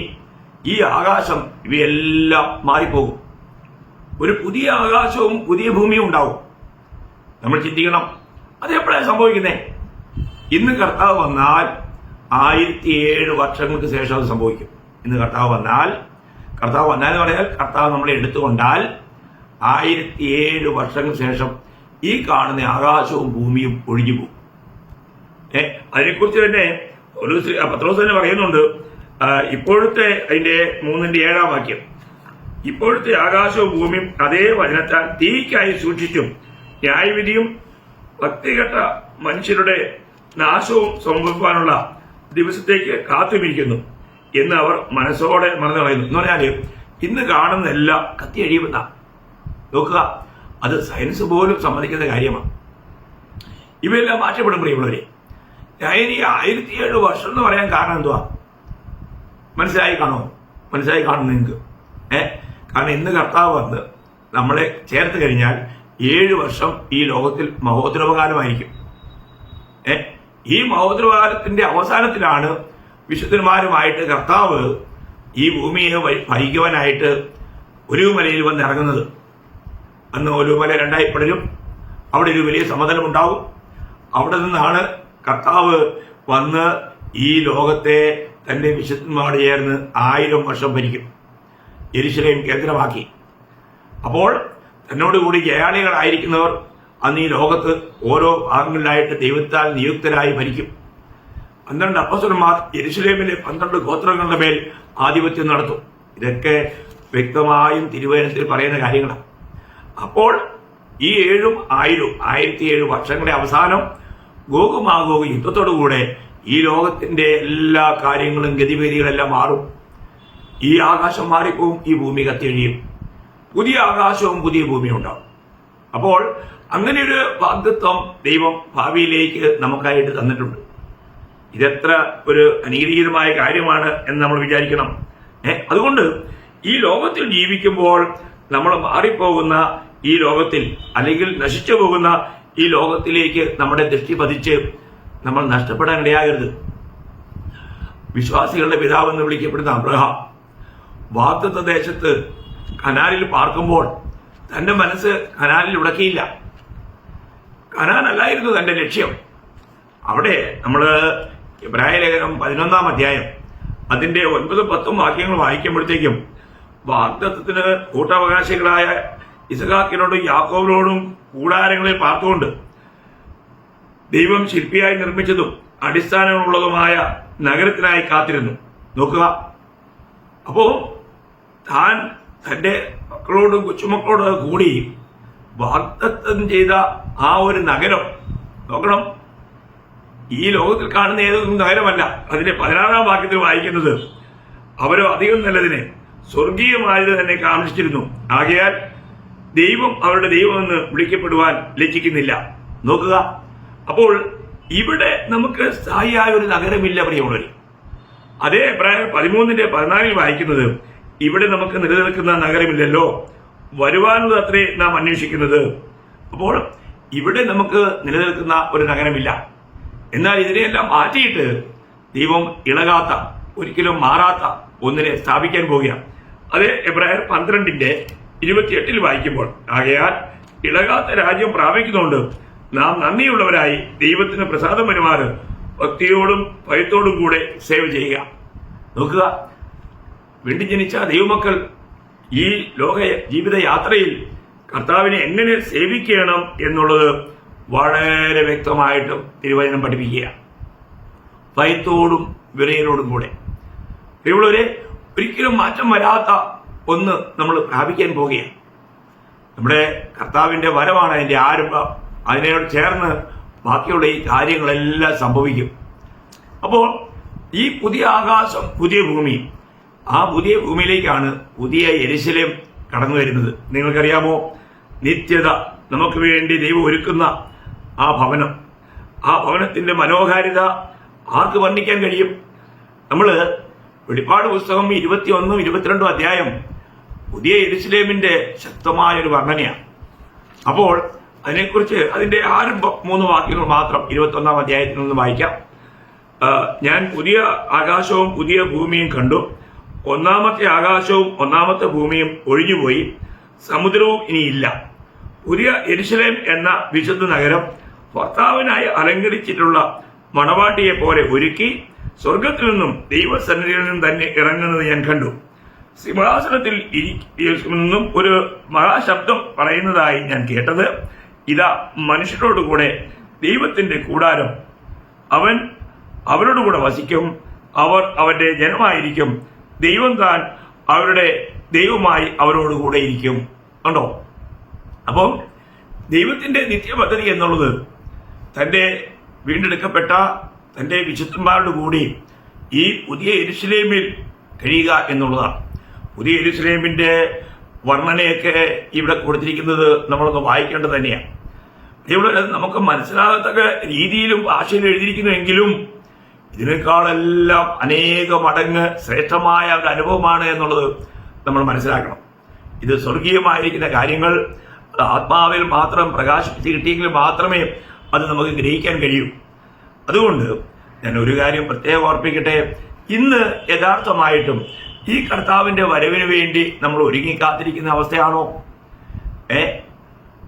ഈ ആകാശം, ഇവയെല്ലാം മാറിപ്പോകും. ഒരു പുതിയ ആകാശവും പുതിയ ഭൂമിയും ഉണ്ടാവും. നമ്മൾ ചിന്തിക്കണം, അതെപ്പോഴാണ് സംഭവിക്കുന്നത്? ഇന്ന് കർത്താവ് വന്നാൽ 1007 വർഷങ്ങൾക്ക് ശേഷം അത് സംഭവിക്കും. ഇന്ന് കർത്താവ് വന്നാൽ എന്ന് പറഞ്ഞാൽ കർത്താവ് നമ്മളെ എടുത്തുകൊണ്ടാൽ 1007 വർഷങ്ങൾക്ക് ശേഷം ഈ കാണുന്ന ആകാശവും ഭൂമിയും ഒഴിഞ്ഞു പോകും. അതിനെക്കുറിച്ച് തന്നെ പത്രോസ് തന്നെ പറയുന്നുണ്ട്. ഇപ്പോഴത്തെ അതിന്റെ 3-ന്റെ 7-ാം വാക്യം, ഇപ്പോഴത്തെ ആകാശവും ഭൂമിയും അതേ വചനത്താൽ തീക്കായി സൂക്ഷിച്ചും ന്യായവിധിയും ഭക്തികെട്ട മനുഷ്യരുടെ നാശവും സംഭവിക്കാനുള്ള ദിവസത്തേക്ക് കാത്തുമിരിക്കുന്നു എന്ന് അവർ മനസ്സോടെ മറന്നു കളയുന്നു. എന്ന് പറഞ്ഞാല് ഇന്ന് കാണുന്ന എല്ലാം കത്തി അഴിയുമെന്ന നോക്കുക. അത് സയൻസ് പോലും സമ്മതിക്കുന്ന കാര്യമാണ്. ഇവയെല്ലാം മാറ്റപ്പെടും പ്രിയമുള്ളവരെ. ഞാൻ ഈ 1007 വർഷം എന്ന് പറയാൻ കാരണം എന്തുവാ? മനസ്സിലായി കാണും നിങ്ങൾക്ക്. കാരണം ഇന്ന് കർത്താവ് വന്ന് നമ്മളെ ചേർത്ത് കഴിഞ്ഞാൽ 7 വർഷം ഈ ലോകത്തിൽ മഹോദ്രവകാലമായിരിക്കും. ഈ മഹോദ്രവകാലത്തിന്റെ അവസാനത്തിലാണ് വിശുദ്ധന്മാരുമായിട്ട് കർത്താവ് ഈ ഭൂമിയെ ഭരിക്കുവാനായിട്ട് ഒലിവുമലയിൽ വന്ന് ഇറങ്ങുന്നത്. അന്ന് ഒലിവുമല രണ്ടായി പിളരും, അവിടെ ഒരു വലിയ സമതലമുണ്ടാവും. അവിടെ നിന്നാണ് കർത്താവ് വന്ന് ഈ ലോകത്തെ തന്റെ വിശുദ്ധന്മാരോട് ചേർന്ന് 1000 വർഷം ഭരിക്കും, യെരുശലേം കേന്ദ്രമാക്കി. അപ്പോൾ തന്നോടുകൂടി ജയാളികളായിരിക്കുന്നവർ അന്ന് ഈ ലോകത്ത് ഓരോ ഭാഗങ്ങളിലായിട്ട് ദൈവത്താൽ നിയുക്തരായി ഭരിക്കും. 12 അപ്പോസ്തലന്മാർ യെരുശലേമിലെ 12 ഗോത്രങ്ങളുടെ മേൽ ആധിപത്യം നടത്തും. ഇതൊക്കെ വ്യക്തമായും തിരുവചനത്തിൽ പറയുന്ന കാര്യങ്ങളാണ്. അപ്പോൾ ഈ 7ഉം 1000 1007 വർഷങ്ങളുടെ അവസാനം ഗോഗുമാഗോഗ് യുദ്ധത്തോടുകൂടെ ഈ ലോകത്തിന്റെ എല്ലാ കാര്യങ്ങളും ഗതിവേദികളെല്ലാം മാറും. ഈ ആകാശം മാറിപ്പോവും, ഈ ഭൂമി കത്തിയഴിയും, പുതിയ ആകാശവും പുതിയ ഭൂമിയും ഉണ്ടാവും. അപ്പോൾ അങ്ങനെയൊരു വാഗ്ദത്വം ദൈവം ഭാവിയിലേക്ക് നമുക്കായിട്ട് തന്നിട്ടുണ്ട്. ഇതെത്ര ഒരു അനുഗ്രഹീതമായ കാര്യമാണ് എന്ന് നമ്മൾ വിചാരിക്കണം. അതുകൊണ്ട് ഈ ലോകത്തിൽ ജീവിക്കുമ്പോൾ നമ്മൾ മാറിപ്പോകുന്ന ഈ ലോകത്തിൽ, അല്ലെങ്കിൽ നശിച്ചു പോകുന്ന ഈ ലോകത്തിലേക്ക് നമ്മുടെ ദൃഷ്ടി പതിച്ച് നമ്മൾ നഷ്ടപ്പെടാൻ ഇടയാകരുത്. വിശ്വാസികളുടെ പിതാവെന്ന് വിളിക്കപ്പെടുന്ന അബ്രഹാം വാഗ്ദത്ത ദേശത്ത് കനാലിൽ പാർക്കുമ്പോൾ തന്റെ മനസ്സ് കനാലിൽ ഉടക്കിയില്ല. കനാനല്ലായിരുന്നു തന്റെ ലക്ഷ്യം. അവിടെ നമ്മൾ എബ്രായ ലേഖനം 11-ാം അധ്യായം അതിന്റെ 9-10 വാക്യങ്ങൾ വായിക്കുമ്പോഴത്തേക്കും വാഗ്ദത്തത്തിന് കൂട്ടവകാശികളായ ഇസഹാക്കിനോടും യാക്കോബിനോടും കൂടാരങ്ങളിൽ പാർത്തുകൊണ്ട് ദൈവം ശില്പിയായി നിർമ്മിച്ചതും അടിസ്ഥാനമുള്ളതുമായ നഗരത്തിനായി കാത്തിരുന്നു. നോക്കുക, അപ്പോ താൻ തന്റെ മക്കളോടും കൊച്ചുമക്കളോട് കൂടി വാഗ്ദത്തം ചെയ്ത ആ ഒരു നഗരം നോക്കണം. ഈ ലോകത്തിൽ കാണുന്ന ഏതൊന്നും നഗരമല്ല. അതിന്റെ 16-ാം വാക്യത്തിൽ വായിക്കുന്നത്, അവരോ അധികം നല്ലതിനെ സ്വർഗീയമായത് തന്നെ കാണിച്ചിരുന്നു. ആകയാൽ ദൈവം അവരുടെ ദൈവമെന്ന് വിളിക്കപ്പെടുവാൻ ലജ്ജിക്കുന്നില്ല. നോക്കുക, അപ്പോൾ ഇവിടെ നമുക്ക് സ്ഥായിയായ ഒരു നഗരമില്ല പ്രിയമുള്ളവർ. അതേ എബ്രായർ 13-14 വായിക്കുന്നത്, ഇവിടെ നമുക്ക് നിലനിൽക്കുന്ന നഗരമില്ലല്ലോ, വരുവാനുള്ളത് അത്രേ നാം അന്വേഷിക്കുന്നത്. അപ്പോൾ ഇവിടെ നമുക്ക് നിലനിൽക്കുന്ന ഒരു നഗരമില്ല. എന്നാൽ ഇതിനെയെല്ലാം മാറ്റിയിട്ട് ദൈവം ഇളകാത്ത, ഒരിക്കലും മാറാത്ത ഒന്നിനെ സ്ഥാപിക്കാൻ പോവുകയാണ്. അത് എബ്രായർ 12-28 വായിക്കുമ്പോൾ, ആകയാൽ ഇളകാത്ത രാജ്യം പ്രാപിക്കുന്നുണ്ട് നാം നന്ദിയുള്ളവരായി ദൈവത്തിന് പ്രസാദം വരുമാറ് ഭക്തിയോടും ഭയത്തോടും കൂടെ സേവ ചെയ്യുക. നോക്കുക, വീണ്ടും ജനിച്ച ദൈവമക്കൾ ഈ ലോക ജീവിത യാത്രയിൽ കർത്താവിനെ എങ്ങനെ സേവിക്കണം എന്നുള്ളത് വളരെ വ്യക്തമായിട്ടും തിരുവചനം പഠിപ്പിക്കുക. ഭയത്തോടും വിറയലോടും കൂടെ. ഇവളൊരു ഒരിക്കലും മാറ്റം വരാത്ത ഒന്ന് നമ്മൾ പ്രാപിക്കാൻ പോവുകയാണ്. നമ്മുടെ കർത്താവിന്റെ വരവാണ് അതിന്റെ ആരംഭം. അതിനോട് ചേർന്ന് ബാക്കിയുള്ള ഈ കാര്യങ്ങളെല്ലാം സംഭവിക്കും. അപ്പോൾ ഈ പുതിയ ആകാശം, പുതിയ ഭൂമി, ആ പുതിയ ഭൂമിയിലേക്കാണ് പുതിയ യെരുശലേം കടന്നു വരുന്നത്. നിങ്ങൾക്കറിയാമോ, നിത്യത നമുക്ക് വേണ്ടി ദൈവം ഒരുക്കുന്ന ആ ഭവനം, ആ ഭവനത്തിന്റെ മനോഹാരിത ആർക്ക് വർണ്ണിക്കാൻ കഴിയും? നമ്മൾ വെളിപ്പാട് പുസ്തകം 21-ഉം 22-ഉം അധ്യായം പുതിയ യെരുശലേമിന്റെ ശക്തമായൊരു വർണ്ണനയാണ്. അപ്പോൾ അതിനെക്കുറിച്ച് അതിന്റെ ആരംഭം 3 വാക്യങ്ങൾ മാത്രം 21-ാം അധ്യായത്തിൽ നിന്ന് വായിക്കാം. ഞാൻ പുതിയ ആകാശവും പുതിയ ഭൂമിയും കണ്ടു. 1-ാമത്തെ ആകാശവും 1-ാമത്തെ ഭൂമിയും ഒഴിഞ്ഞുപോയി, സമുദ്രവും ഇനിയില്ല. പുതിയ യെരുശലേം എന്ന വിശുദ്ധ നഗരം ഭർത്താവിനായി അലങ്കരിച്ചിട്ടുള്ള മണവാട്ടിയെ പോലെ ഒരുക്കി സ്വർഗത്തിൽ നിന്നും ദൈവസന്നിധിയിൽ നിന്നും തന്നെ ഇറങ്ങുന്നത് ഞാൻ കണ്ടു. സിംഹാസനത്തിൽ നിന്നും ഒരു മഹാശബ്ദം പറയുന്നതായി ഞാൻ കേട്ടത്, ഇതാ മനുഷ്യരോടുകൂടെ ദൈവത്തിന്റെ കൂടാരം, അവൻ അവരോടുകൂടെ വസിക്കും, അവർ അവന്റെ ജനമായിരിക്കും, ദൈവം താൻ അവരുടെ ദൈവമായി അവരോടുകൂടെ ഇരിക്കും. കണ്ടോ? അപ്പോൾ ദൈവത്തിന്റെ നിത്യപദ്ധതി എന്നുള്ളത് തന്റെ വീണ്ടെടുക്കപ്പെട്ട തന്റെ വിശുദ്ധന്മാരോട് കൂടി ഈ പുതിയ യെരുശലേമിൽ കഴിയുക എന്നുള്ളതാണ്. പുതിയ യെരുശലേമിന്റെ വർണ്ണനയൊക്കെ ഇവിടെ കൊടുത്തിരിക്കുന്നത് നമ്മളൊന്ന് വായിക്കേണ്ടത് തന്നെയാണ്. ഇവിടെ നമുക്ക് മനസ്സിലാകത്തക്ക രീതിയിലും ഭാഷയിൽ എഴുതിയിരിക്കുന്നുവെങ്കിലും ഇതിനേക്കാളെല്ലാം അനേക മടങ്ങ് ശ്രേഷ്ഠമായ ഒരു അനുഭവമാണ് എന്നുള്ളത് നമ്മൾ മനസ്സിലാക്കണം. ഇത് സ്വർഗീയമായിരിക്കുന്ന കാര്യങ്ങൾ ആത്മാവിൽ മാത്രം പ്രകാശിപ്പിച്ച് കിട്ടിയെങ്കിൽ മാത്രമേ അത് നമുക്ക് ഗ്രഹിക്കാൻ കഴിയൂ. അതുകൊണ്ട് ഞാൻ ഒരു കാര്യം പ്രത്യേകം ഓർപ്പിക്കട്ടെ, ഇന്ന് യഥാർത്ഥമായിട്ടും ഈ കർത്താവിന്റെ വരവിന് വേണ്ടി നമ്മൾ ഒരുങ്ങി കാത്തിരിക്കുന്ന അവസ്ഥയാണോ?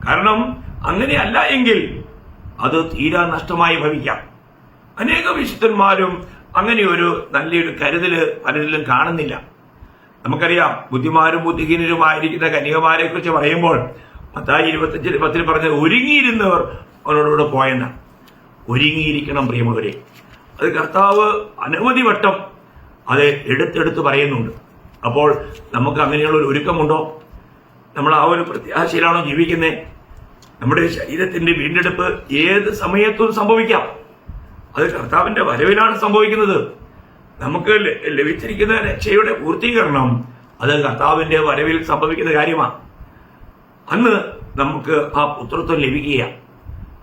കാരണം അങ്ങനെയല്ല എങ്കിൽ അത് തീരാ നഷ്ടമായി ഭവിക്കാം. അനേക വിശുദ്ധന്മാരും അങ്ങനെ ഒരു നല്ലൊരു കരുതല് പലരിലും കാണുന്നില്ല. നമുക്കറിയാം, ബുദ്ധിമാരും ബുദ്ധിഹീനരുമായിരിക്കുന്ന കന്യകമാരെ കുറിച്ച് പറയുമ്പോൾ മത്തായി 25:10 പറഞ്ഞത് ഒരുങ്ങിയിരുന്നവർ അവരോടുകൂടെ പോയെന്ന. ഒരുങ്ങിയിരിക്കണം പ്രിയമുള്ളവരെ. അത് കർത്താവ് അനവധി വട്ടം അത് എടുത്തെടുത്ത് പറയുന്നുണ്ട്. അപ്പോൾ നമുക്ക് അങ്ങനെയുള്ള ഒരു ഒരുക്കമുണ്ടോ? നമ്മൾ ആ ഒരു പ്രത്യാശയിലാണോ ജീവിക്കുന്നത്? നമ്മുടെ ശരീരത്തിന്റെ വീണ്ടെടുപ്പ് ഏത് സമയത്തും സംഭവിക്കാം. അത് കർത്താവിന്റെ വരവിലാണ് സംഭവിക്കുന്നത്. നമുക്ക് ലഭിച്ചിരിക്കുന്ന രക്ഷയുടെ പൂർത്തീകരണം അത് കർത്താവിന്റെ വരവിൽ സംഭവിക്കുന്ന കാര്യമാണ്. അന്ന് നമുക്ക് ആ പുത്രത്വം ലഭിക്കുക,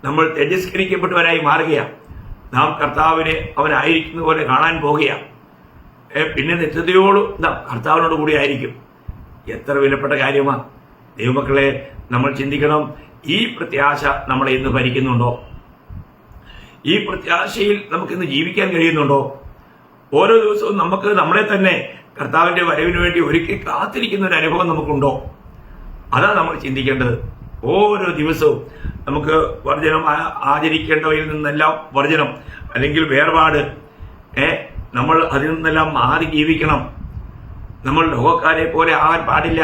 നമ്മൾ തേജസ്കരിക്കപ്പെട്ടവരായി മാറുകയാണ്, നാം കർത്താവിനെ അവനായിരിക്കുന്ന പോലെ കാണാൻ പോകുകയാണ്. പിന്നെ നിത്യതയോട് കർത്താവിനോട് കൂടി ആയിരിക്കും. എത്ര വിലപ്പെട്ട കാര്യമാണ് ദൈവമക്കളെ. നമ്മൾ ചിന്തിക്കണം, ഈ പ്രത്യാശ നമ്മളെ ഇന്ന് ഭരിക്കുന്നുണ്ടോ? ഈ പ്രത്യാശയിൽ നമുക്കിന്ന് ജീവിക്കാൻ കഴിയുന്നുണ്ടോ? ഓരോ ദിവസവും നമുക്ക് നമ്മളെ തന്നെ കർത്താവിന്റെ വരവിന് വേണ്ടി ഒരുക്കി കാത്തിരിക്കുന്ന ഒരു അനുഭവം നമുക്കുണ്ടോ? അതാണ് നമ്മൾ ചിന്തിക്കേണ്ടത്. ഓരോ ദിവസവും നമുക്ക് വർജനം ആചരിക്കേണ്ടവയിൽ നിന്നെല്ലാം വർജനം അല്ലെങ്കിൽ വേർപാട്, നമ്മൾ അതിൽ നിന്നെല്ലാം മാറി ജീവിക്കണം. നമ്മൾ ലോകക്കാരെ പോലെ ആകാൻ പാടില്ല.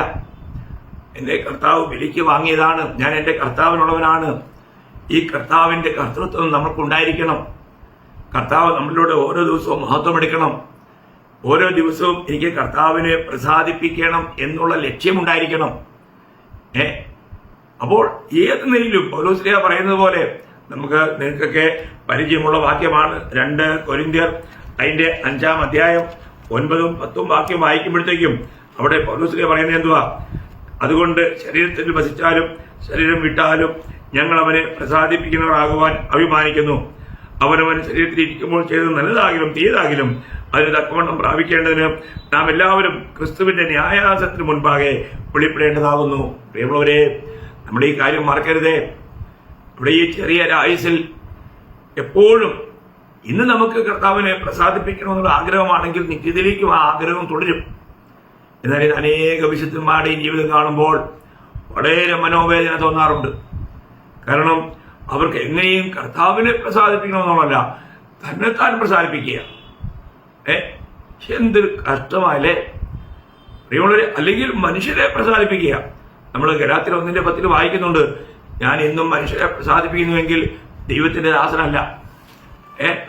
എന്റെ കർത്താവ് വിലയ്ക്ക് വാങ്ങിയതാണ്, ഞാൻ എന്റെ കർത്താവിനുള്ളവനാണ്. ഈ കർത്താവിന്റെ കർത്തൃത്വം നമ്മൾക്കുണ്ടായിരിക്കണം. കർത്താവ് നമ്മളിലൂടെ ഓരോ ദിവസവും മഹത്വമെടുക്കണം. ഓരോ ദിവസവും എനിക്ക് കർത്താവിനെ പ്രസാദിപ്പിക്കണം എന്നുള്ള ലക്ഷ്യമുണ്ടായിരിക്കണം. അപ്പോൾ ഏത് നിലയിലും പൗലോസ്ലീഹ പറയുന്നത് പോലെ നിങ്ങൾക്കൊക്കെ പരിചയമുള്ള വാക്യമാണ് 2 കൊരിന്ത്യർ അതിന്റെ 5-ാം അധ്യായം 9-ഉം 10-ഉം വാക്യം വായിക്കുമ്പോഴത്തേക്കും അവിടെ പൗലോസ്ലീഹ പറയുന്നത് എന്തുവാ? അതുകൊണ്ട് ശരീരത്തിൽ വസിച്ചാലും ശരീരം വിട്ടാലും ഞങ്ങൾ അവനെ പ്രസാദിപ്പിക്കുന്നവരാകുവാൻ അഭിമാനിക്കുന്നു. അവനവൻ ശരീരത്തിൽ ഇരിക്കുമ്പോൾ ചെയ്തത് നല്ലതാകിലും തീയതാകിലും അതിന് തക്കവണ്ണം പ്രാപിക്കേണ്ടതിന് നാം എല്ലാവരും ക്രിസ്തുവിന്റെ ന്യായാസനത്തിന് മുൻപാകെ വെളിപ്പെടേണ്ടതാകുന്നു. പ്രിയമുള്ളവരെ, നമ്മുടെ ഈ കാര്യം മറക്കരുതേ. ഇവിടെ ഈ ചെറിയ ആയുസ്സിൽ എപ്പോഴും ഇന്ന് നമുക്ക് കർത്താവിനെ പ്രസാദിപ്പിക്കണമെന്നുള്ള ആഗ്രഹമാണെങ്കിൽ നിത്യത്തിലേക്കും ആ ആഗ്രഹം തുടരും. എന്നാൽ ഇത് അനേക വിശുദ്ധന്മാരുടെയും ജീവിതം കാണുമ്പോൾ വളരെ മനോവേദന തോന്നാറുണ്ട്. കാരണം അവർക്ക് എങ്ങനെയും കർത്താവിനെ പ്രസാദിപ്പിക്കണമെന്നുള്ളതല്ല, തന്നെത്താൻ പ്രസാദിപ്പിക്കുക. എന്തൊരു കഷ്ടമല്ലേ പ്രിയമുള്ളവരെ. അല്ലെങ്കിൽ മനുഷ്യരെ പ്രസാദിപ്പിക്കുക. നമ്മൾ ഗലാത്യർ 1:10 വായിക്കുന്നുണ്ട്, ഞാൻ എന്നും മനുഷ്യരെ പ്രസാദിപ്പിക്കുന്നുവെങ്കിൽ ദൈവത്തിന്റെ ദാസനല്ല.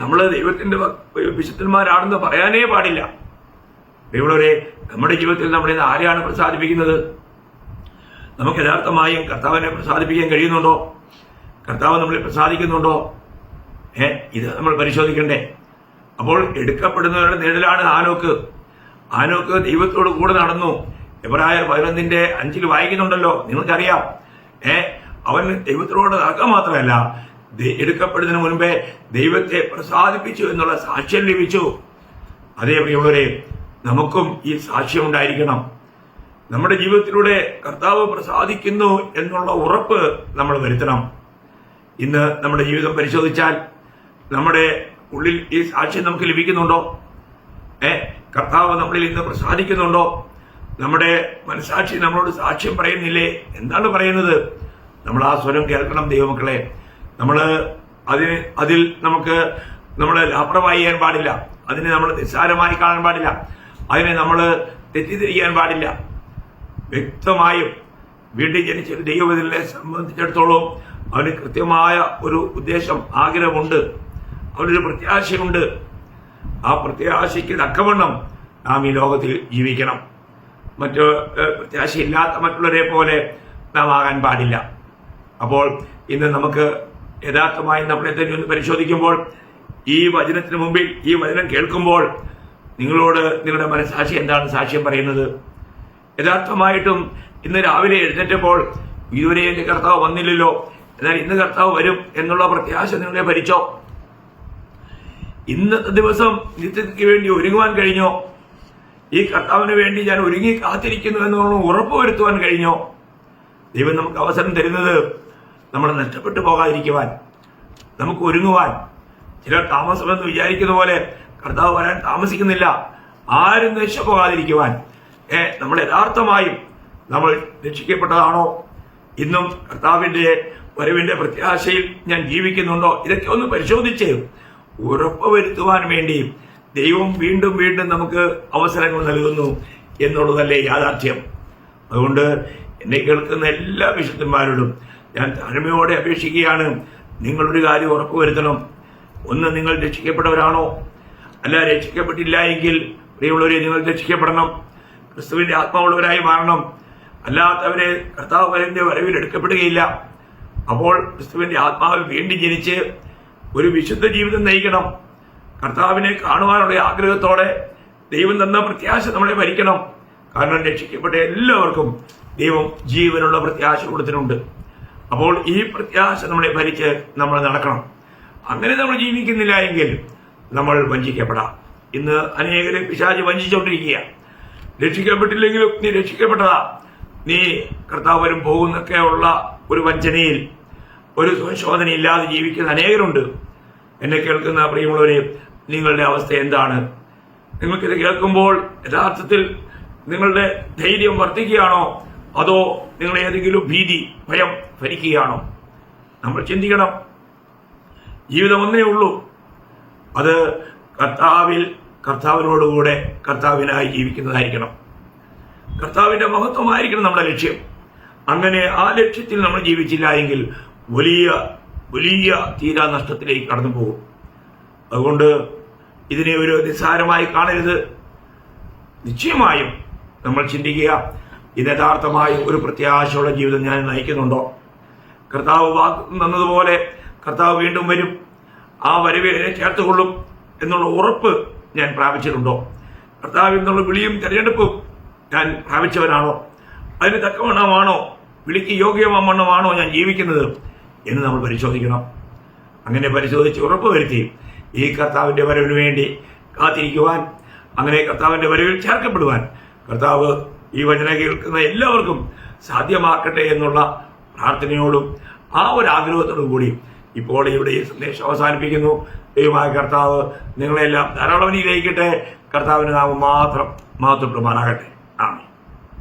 നമ്മൾ ദൈവത്തിന്റെ വിശുദ്ധന്മാരാണെന്ന് പറയാനേ പാടില്ല. പ്രിയമുള്ളവരെ, നമ്മുടെ ജീവിതത്തിൽ നമ്മൾ ഇന്ന് ആരെയാണ് പ്രസാദിപ്പിക്കുന്നത്? നമുക്ക് യഥാർത്ഥമായും കർത്താവിനെ പ്രസാദിപ്പിക്കാൻ കഴിയുന്നുണ്ടോ? കർത്താവ് നമ്മളെ പ്രസാദിക്കുന്നുണ്ടോ? ഇത് നമ്മൾ പരിശോധിക്കണ്ടേ. അപ്പോൾ എടുക്കപ്പെടുന്നവരുടെ നിഴലാണ് ആനോക്ക്. ആനോക്ക് ദൈവത്തോട് കൂടെ നടന്നു. എബ്രായർ 11:5 വായിക്കുന്നുണ്ടല്ലോ, നിങ്ങൾക്കറിയാം. അവൻ ദൈവത്തോട് നടക്കുക മാത്രമല്ല, എടുക്കപ്പെടുന്നതിന് മുൻപേ ദൈവത്തെ പ്രസാദിപ്പിച്ചു എന്നുള്ള സാക്ഷ്യം ലഭിച്ചു. അതേ പ്രിയമുള്ളവരെ, നമുക്കും ഈ സാക്ഷ്യം ഉണ്ടായിരിക്കണം. നമ്മുടെ ജീവിതത്തിലൂടെ കർത്താവ് പ്രസാദിക്കുന്നു എന്നുള്ള ഉറപ്പ് നമ്മൾ വരുത്തണം. ഇന്ന് നമ്മുടെ ജീവിതം പരിശോധിച്ചാൽ നമ്മുടെ ഉള്ളിൽ ഈ സാക്ഷ്യം നമുക്ക് ലഭിക്കുന്നുണ്ടോ? കർത്താവ് നമ്മളിൽ ഇന്ന് പ്രസാദിക്കുന്നുണ്ടോ? നമ്മുടെ മനസാക്ഷി നമ്മളോട് സാക്ഷ്യം പറയുന്നില്ലേ? എന്താണ് പറയുന്നത്? നമ്മൾ ആ സ്വരം കേൾക്കണം ദൈവമക്കളെ. നമ്മൾ അതിൽ നമുക്ക് നമ്മളെ ലാപ്രമായി ചെയ്യാൻ പാടില്ല. അതിനെ നമ്മൾ നിസ്സാരമായി കാണാൻ പാടില്ല. അതിനെ നമ്മൾ തെറ്റിദ്ധരിക്കാൻ പാടില്ല. വ്യക്തമായും വീണ്ടും ജനിച്ച ഒരു ദൈവത്തിനെ സംബന്ധിച്ചിടത്തോളം അവന് കൃത്യമായ ഒരു ഉദ്ദേശം, ആഗ്രഹമുണ്ട്, അവനൊരു പ്രത്യാശയുണ്ട്. ആ പ്രത്യാശയ്ക്ക് തക്കവണ്ണം നാം ഈ ലോകത്തിൽ ജീവിക്കണം. മറ്റു പ്രത്യാശയില്ലാത്ത മറ്റുള്ളവരെ പോലെ നാം ആകാൻ പാടില്ല. അപ്പോൾ ഇന്ന് നമുക്ക് യഥാർത്ഥമായി നമ്മളെ തന്നെ ഒന്ന് പരിശോധിക്കുമ്പോൾ, ഈ വചനത്തിന് മുമ്പിൽ ഈ വചനം കേൾക്കുമ്പോൾ നിങ്ങളോട് നിങ്ങളുടെ മനസ്സാക്ഷി എന്താണ് സാക്ഷ്യം പറയുന്നത്? യഥാർത്ഥമായിട്ടും ഇന്ന് രാവിലെ എഴുന്നേറ്റപ്പോൾ ഇതുവരെ എന്റെ കർത്താവ് വന്നില്ലല്ലോ, എന്നാൽ ഇന്ന് കർത്താവ് വരും എന്നുള്ള പ്രത്യാശ നിങ്ങളെ ഭരിച്ചോ? ഇന്നത്തെ ദിവസം നിത്യതയ്ക്ക് വേണ്ടി ഒരുങ്ങുവാൻ കഴിഞ്ഞോ? ഈ കർത്താവിന് വേണ്ടി ഞാൻ ഒരുങ്ങി കാത്തിരിക്കുന്നു എന്നുള്ള ഉറപ്പുവരുത്തുവാൻ കഴിഞ്ഞോ? ദൈവം നമുക്ക് അവസരം തരുന്നത് നമ്മൾ നഷ്ടപ്പെട്ടു പോകാതിരിക്കുവാൻ, നമുക്ക് ഒരുങ്ങുവാൻ. ചിലർ താമസമെന്ന് വിചാരിക്കുന്ന പോലെ കർത്താവ് വരാൻ താമസിക്കുന്നില്ല. ആരും നശിച്ചുപോകാതിരിക്കുവാൻ നമ്മൾ യഥാർത്ഥമായും നമ്മൾ രക്ഷിക്കപ്പെട്ടതാണോ? ഇന്നും കർത്താവിന്റെ വരവിന്റെ പ്രത്യാശയിൽ ഞാൻ ജീവിക്കുന്നുണ്ടോ? ഇതൊക്കെ ഒന്ന് പരിശോധിച്ച് ഉറപ്പ് വരുത്തുവാൻ വേണ്ടി ദൈവം വീണ്ടും വീണ്ടും നമുക്ക് അവസരങ്ങൾ നൽകുന്നു എന്നുള്ളതല്ലേ യാഥാർത്ഥ്യം. അതുകൊണ്ട് എന്നെ കേൾക്കുന്ന എല്ലാ വിശുദ്ധന്മാരോടും ഞാൻ താഴ്മയോടെ അപേക്ഷിക്കുകയാണ്, നിങ്ങളൊരു കാര്യം ഉറപ്പുവരുത്തണം. ഒന്ന്, നിങ്ങൾ രക്ഷിക്കപ്പെട്ടവരാണോ? അല്ല, രക്ഷിക്കപ്പെട്ടില്ല എങ്കിൽ പ്രിയമുള്ളവരെ, നിങ്ങൾ രക്ഷിക്കപ്പെടണം. ക്രിസ്തുവിന്റെ ആത്മാവുള്ളവരായി മാറണം. അല്ലാത്തവരെ കർത്താവ് വരവിൽ എടുക്കപ്പെടുകയില്ല. അപ്പോൾ ക്രിസ്തുവിന്റെ ആത്മാവിൽ വീണ്ടും ജനിച്ച് ഒരു വിശുദ്ധ ജീവിതം നയിക്കണം. കർത്താവിനെ കാണുവാനുള്ള ആഗ്രഹത്തോടെ ദൈവം തന്ന പ്രത്യാശ നമ്മളെ ഭരിക്കണം. കാരണം രക്ഷിക്കപ്പെട്ട എല്ലാവർക്കും ദൈവം ജീവനുള്ള പ്രത്യാശ കൊടുത്തിട്ടുണ്ട്. അപ്പോൾ ഈ പ്രത്യാശ നമ്മളെ ഭരിച്ച് നമ്മൾ നടക്കണം. അങ്ങനെ നമ്മൾ ജീവിക്കുന്നില്ല എങ്കിൽ നമ്മൾ വഞ്ചിക്കപ്പെടാം. ഇന്ന് അനേകരെ പിശാച് വഞ്ചിച്ചുകൊണ്ടിരിക്കുക. രക്ഷിക്കപ്പെട്ടില്ലെങ്കിലും നീ രക്ഷിക്കപ്പെട്ടതാ, നീ കർത്താവ് വരും പോകുന്നൊക്കെ ഉള്ള ഒരു വഞ്ചനയിൽ, ഒരു ശോധനയില്ലാതെ ജീവിക്കുന്ന അനേകരുണ്ട്. എന്നെ കേൾക്കുന്ന പ്രിയമുള്ളവരെ, നിങ്ങളുടെ അവസ്ഥ എന്താണ്? നിങ്ങൾക്കിത് കേൾക്കുമ്പോൾ യഥാർത്ഥത്തിൽ നിങ്ങളുടെ ധൈര്യം വർദ്ധിക്കുകയാണോ? അതോ നിങ്ങൾ ഏതെങ്കിലും ഭീതി, ഭയം ഭരിക്കുകയാണോ? നമ്മൾ ചിന്തിക്കണം. ജീവിതം ഒന്നേ ഉള്ളൂ. അത് കർത്താവിനോടുകൂടെ കർത്താവിനായി ജീവിക്കുന്നതായിരിക്കണം. കർത്താവിന്റെ മഹത്വമായിരിക്കണം നമ്മുടെ ലക്ഷ്യം. അങ്ങനെ ആ ലക്ഷ്യത്തിൽ നമ്മൾ ജീവിച്ചില്ല എങ്കിൽ വലിയ വലിയ തീരാ നഷ്ടത്തിലേക്ക് കടന്നു പോകും. അതുകൊണ്ട് ഇതിനെ ഒരു നിസ്സാരമായി കാണരുത്. നിശ്ചയമായും നമ്മൾ ചിന്തിക്കുക, ഇത് യഥാർത്ഥമായ ഒരു പ്രത്യാശയുള്ള ജീവിതം ഞാൻ നയിക്കുന്നുണ്ടോ? കർത്താവ് വാക്ക് തന്നതുപോലെ കർത്താവ് വീണ്ടും വരും, ആ വരവിനെ ചേർത്തുകൊള്ളും എന്നുള്ള ഉറപ്പ് ഞാൻ പ്രാപിച്ചിട്ടുണ്ടോ? കർത്താവിൽ നിന്നുള്ള വിളിയും തെരഞ്ഞെടുപ്പും ഞാൻ പ്രാപിച്ചവനാണോ? അതിന് തക്കവണ്ണമാണോ, വിളിക്ക് യോഗ്യമാണോ ഞാൻ ജീവിക്കുന്നത് എന്ന് നമ്മൾ പരിശോധിക്കണം. അങ്ങനെ പരിശോധിച്ച് ഉറപ്പ് വരുത്തി ഈ കർത്താവിന്റെ വരവിന് വേണ്ടി കാത്തിരിക്കുവാൻ, അങ്ങനെ കർത്താവിന്റെ വരവിൽ ചേർക്കപ്പെടുവാൻ കർത്താവ് ഈ വചന കേൾക്കുന്ന എല്ലാവർക്കും സാധ്യമാക്കട്ടെ എന്നുള്ള പ്രാർത്ഥനയോടും ആ ഒരു ആഗ്രഹത്തോടും കൂടി ഇപ്പോൾ ഇവിടെ ഈ സന്ദേശം അവസാനിപ്പിക്കുന്നു. ദൈവമായ കർത്താവ് നിങ്ങളെല്ലാം ധാരാളം അനുഗ്രഹിക്കട്ടെ. കർത്താവിന്റെ നാമം മാത്രം മഹത്വപ്പെടുമാറാകട്ടെ.